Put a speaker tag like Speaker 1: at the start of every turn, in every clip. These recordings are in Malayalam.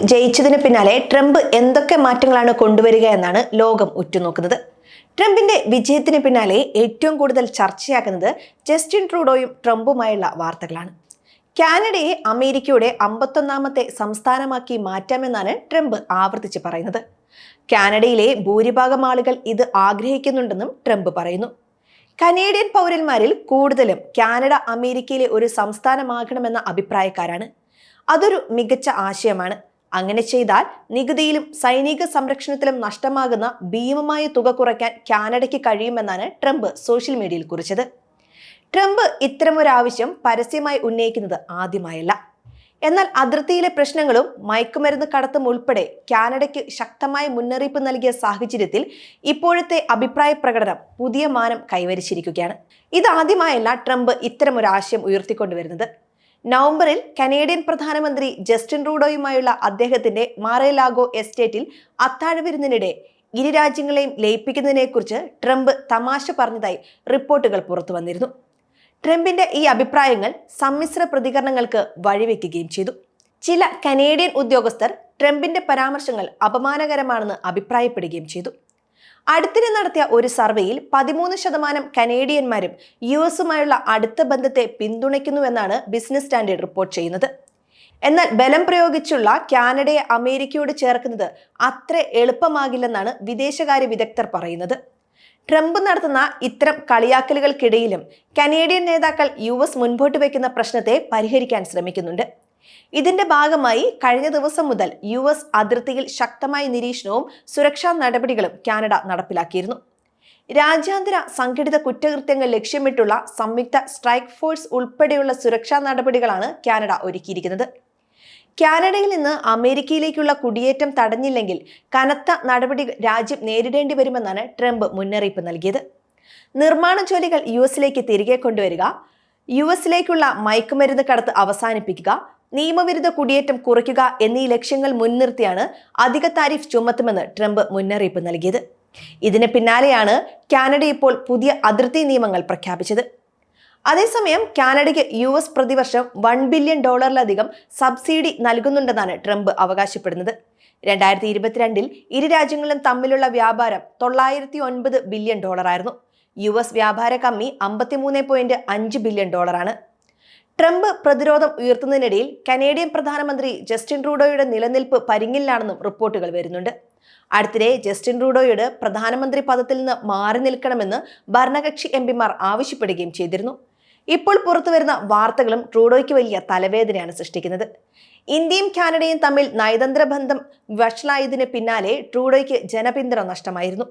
Speaker 1: ജയിച്ചതിന് പിന്നാലെ ട്രംപ് എന്തൊക്കെ മാറ്റങ്ങളാണ് കൊണ്ടുവരിക എന്നാണ് ലോകം ഉറ്റുനോക്കുന്നത്. ട്രംപിന്റെ വിജയത്തിന് പിന്നാലെ ഏറ്റവും കൂടുതൽ ചർച്ചയാക്കുന്നത് ജസ്റ്റിൻ ട്രൂഡോയും ട്രംപുമായുള്ള വാർത്തകളാണ്. കാനഡയെ അമേരിക്കയുടെ 51ാമത്തെ സംസ്ഥാനമാക്കി മാറ്റാമെന്നാണ് ട്രംപ് ആവർത്തിച്ച് പറയുന്നത്. കാനഡയിലെ ഭൂരിഭാഗം ആളുകൾ ഇത് ആഗ്രഹിക്കുന്നുണ്ടെന്നും ട്രംപ് പറയുന്നു. കനേഡിയൻ പൗരന്മാരിൽ കൂടുതലും കാനഡ അമേരിക്കയിലെ ഒരു സംസ്ഥാനമാകണമെന്ന അഭിപ്രായക്കാരാണ്. അതൊരു മികച്ച ആശയമാണ്. അങ്ങനെ ചെയ്താൽ നികുതിയിലും സൈനിക സംരക്ഷണത്തിലും നഷ്ടമാകുന്ന ഭീമമായ തുക കുറയ്ക്കാൻ കാനഡയ്ക്ക് കഴിയുമെന്നാണ് ട്രംപ് സോഷ്യൽ മീഡിയയിൽ കുറിച്ചത്. ട്രംപ് ഇത്തരമൊരാവശ്യം പരസ്യമായി ഉന്നയിക്കുന്നത് ആദ്യമായല്ല. എന്നാൽ അതിർത്തിയിലെ പ്രശ്നങ്ങളും മയക്കുമരുന്ന് കടത്തും ഉൾപ്പെടെ കാനഡയ്ക്ക് ശക്തമായ മുന്നറിയിപ്പ് നൽകിയ സാഹചര്യത്തിൽ ഇപ്പോഴത്തെ അഭിപ്രായ പ്രകടനം പുതിയ മാനം കൈവരിച്ചിരിക്കുകയാണ്. ഇതാദ്യമായല്ല ട്രംപ് ഇത്തരമൊരാശയം ഉയർത്തിക്കൊണ്ടുവരുന്നത്. നവംബറിൽ കനേഡിയൻ പ്രധാനമന്ത്രി ജസ്റ്റിൻ ട്രൂഡോയുമായുള്ള അദ്ദേഹത്തിന്റെ മാറേലാഗോ എസ്റ്റേറ്റിൽ അത്താഴവിരുന്നിനിടെ ഇരു രാജ്യങ്ങളെയും ലയിപ്പിക്കുന്നതിനെക്കുറിച്ച് ട്രംപ് തമാശ പറഞ്ഞതായി റിപ്പോർട്ടുകൾ പുറത്തു വന്നിരുന്നു. ട്രംപിന്റെ ഈ അഭിപ്രായങ്ങൾ സമ്മിശ്ര പ്രതികരണങ്ങൾക്ക് വഴിവെക്കുകയും ചെയ്തു. ചില കനേഡിയൻ ഉദ്യോഗസ്ഥർ ട്രംപിന്റെ പരാമർശങ്ങൾ അപമാനകരമാണെന്ന് അഭിപ്രായപ്പെടുകയും ചെയ്തു. അടുത്തിടെ നടത്തിയ ഒരു സർവേയിൽ 13% കനേഡിയന്മാരും യുഎസുമായുള്ള അടുത്ത ബന്ധത്തെ പിന്തുണയ്ക്കുന്നുവെന്നാണ് ബിസിനസ് സ്റ്റാൻഡേർഡ് റിപ്പോർട്ട് ചെയ്യുന്നത്. എന്നാൽ ബലം പ്രയോഗിച്ചുള്ള കാനഡയെ അമേരിക്കയോട് ചേർക്കുന്നത് അത്ര എളുപ്പമാകില്ലെന്നാണ് വിദേശകാര്യ വിദഗ്ധർ പറയുന്നത്. ട്രംപ് നടത്തുന്ന ഇത്തരം കളിയാക്കലുകൾക്കിടയിലും കനേഡിയൻ നേതാക്കൾ യുഎസ് മുൻപോട്ട് വയ്ക്കുന്ന പ്രശ്നത്തെ പരിഹരിക്കാൻ ശ്രമിക്കുന്നുണ്ട്. ഇതിന്റെ ഭാഗമായി കഴിഞ്ഞ ദിവസം മുതൽ യുഎസ് അതിർത്തിയിൽ ശക്തമായ നിരീക്ഷണവും സുരക്ഷാ നടപടികളും കാനഡ നടപ്പിലാക്കിയിരുന്നു. രാജ്യാന്തര സംഘടിത കുറ്റകൃത്യങ്ങൾ ലക്ഷ്യമിട്ടുള്ള സംയുക്ത സ്ട്രൈക്ക് ഫോഴ്സ് ഉൾപ്പെടെയുള്ള സുരക്ഷാ നടപടികളാണ് കാനഡ ഒരുക്കിയിരിക്കുന്നത്. കാനഡയിൽ നിന്ന് അമേരിക്കയിലേക്കുള്ള കുടിയേറ്റം തടഞ്ഞില്ലെങ്കിൽ കനത്ത നടപടി രാജ്യം നേരിടേണ്ടി വരുമെന്നാണ് ട്രംപ് മുന്നറിയിപ്പ് നൽകിയത്. നിർമ്മാണ ജോലികൾ യുഎസിലേക്ക് തിരികെ കൊണ്ടുവരിക, യുഎസിലേക്കുള്ള മയക്കുമരുന്ന് കടത്ത് അവസാനിപ്പിക്കുക, നിയമവിരുദ്ധ കുടിയേറ്റം കുറയ്ക്കുക എന്നീ ലക്ഷ്യങ്ങൾ മുൻനിർത്തിയാണ് അധിക താരിഫ് ചുമത്തുമെന്ന് ട്രംപ് മുന്നറിയിപ്പ് നൽകിയത്. ഇതിന് പിന്നാലെയാണ് കാനഡ ഇപ്പോൾ പുതിയ അതിർത്തി നിയമങ്ങൾ പ്രഖ്യാപിച്ചത്. അതേസമയം കാനഡയ്ക്ക് യുഎസ് പ്രതിവർഷം $1 ബില്യൺ സബ്സിഡി നൽകുന്നുണ്ടെന്നാണ് ട്രംപ് അവകാശപ്പെടുന്നത്. 2022 ഇരു രാജ്യങ്ങളും തമ്മിലുള്ള വ്യാപാരം $909 ബില്യൺ ആയിരുന്നു. യുഎസ് വ്യാപാര കമ്മി $53.5 ബില്യൺ ആണ്. ട്രംപ് പ്രതിരോധം ഉയർത്തുന്നതിനിടയിൽ കനേഡിയൻ പ്രധാനമന്ത്രി ജസ്റ്റിൻ ട്രൂഡോയുടെ നിലനിൽപ്പ് പരിങ്ങിലാണെന്നും റിപ്പോർട്ടുകൾ വരുന്നുണ്ട്. അടുത്തിടെ ജസ്റ്റിൻ ട്രൂഡോയോട് പ്രധാനമന്ത്രി പദത്തിൽ നിന്ന് മാറി നിൽക്കണമെന്ന് ഭരണകക്ഷി എംപിമാർ ആവശ്യപ്പെടുകയും ചെയ്തിരുന്നു. ഇപ്പോൾ പുറത്തുവരുന്ന വാർത്തകളും ട്രൂഡോയ്ക്ക് വലിയ തലവേദനയാണ് സൃഷ്ടിക്കുന്നത്. ഇന്ത്യയും കാനഡയും തമ്മിൽ നയതന്ത്ര ബന്ധം വഷളായതിന് പിന്നാലെ ട്രൂഡോയ്ക്ക് ജനപിന്തുണ നഷ്ടമായിരുന്നു.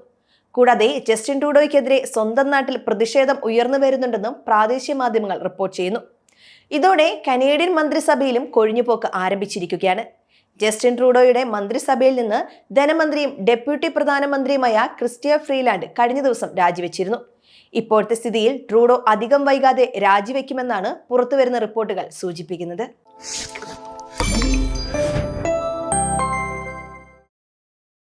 Speaker 1: കൂടാതെ ജസ്റ്റിൻ ട്രൂഡോയ്ക്കെതിരെ സ്വന്തം നാട്ടിൽ പ്രതിഷേധം ഉയർന്നു വരുന്നുണ്ടെന്നും പ്രാദേശിക മാധ്യമങ്ങൾ റിപ്പോർട്ട് ചെയ്യുന്നു. ഇതോടെ കനേഡിയൻ മന്ത്രിസഭയിലും കൊഴിഞ്ഞുപോക്ക് ആരംഭിച്ചിരിക്കുകയാണ്. ജസ്റ്റിൻ ട്രൂഡോയുടെ മന്ത്രിസഭയിൽ നിന്ന് ധനമന്ത്രിയും ഡെപ്യൂട്ടി പ്രധാനമന്ത്രിയുമായ ക്രിസ്റ്റ്യ ഫ്രീലാൻഡ് കഴിഞ്ഞ ദിവസം രാജിവെച്ചിരുന്നു. ഇപ്പോഴത്തെ സ്ഥിതിയിൽ ട്രൂഡോ അധികം വൈകാതെ രാജിവെക്കുമെന്നാണ് പുറത്തുവരുന്ന റിപ്പോർട്ടുകൾ സൂചിപ്പിക്കുന്നത്.